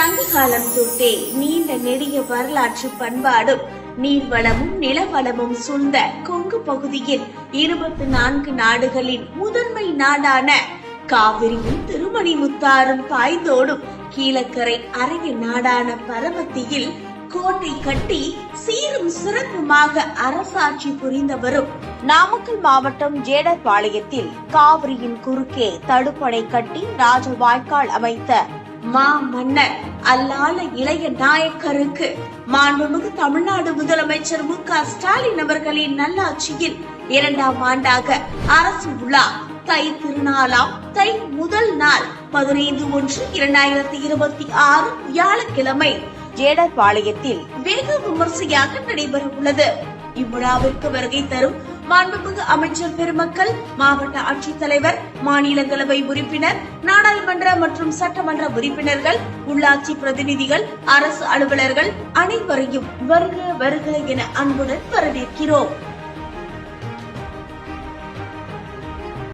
சங்ககாலம் தொட்டே நீண்ட நெடிய வரலாற்று பண்பாடும் நீர்வளமும் நிலவளமும் சூழ்ந்த கொங்கு பகுதியில் 24 நாடுகளின் முதன்மை நாடான காவிரியும் திருமணிமுத்தாறும் பாய்ந்தோடும் கீழக்கரை அரிய நாடான பரமத்தியில் கோட்டை கட்டி சீரும் சிறப்புமாக அரசாட்சி புரிந்தவரும் நாமக்கல் மாவட்டம் ஜேடர்பாளையத்தில் காவிரியின் குறுக்கே தடுப்பணை கட்டி ராஜவாய்க்கால் அமைத்த மா மன்னர் அல்லால இளைய நாயக்கருக்கு மாண்புமிகு தமிழ்நாடு முதலமைச்சர் மு.க.ஸ்டாலின் அவர்களின் நல்லாட்சியில் 2ஆம் ஆண்டாக அரசு விழா தை திருநாளாம் தை முதல் நாள் 15/1/2026 வியாழக்கிழமை ஜேடர்பாளையத்தில் வெகு விமர்சையாக நடைபெற உள்ளது. இவ்விழாவிற்கு வருகை தரும் மாண்புமிகு அமைச்சர் பெருமக்கள், மாவட்ட ஆட்சித்தலைவர், மாநிலங்களவை உறுப்பினர், நாடாளுமன்ற மற்றும் சட்டமன்ற உறுப்பினர்கள், உள்ளாட்சி பிரதிநிதிகள், அரசு அலுவலர்கள் அனைவரையும் வருக வருக என அன்புடன் வரவேற்கிறோம்.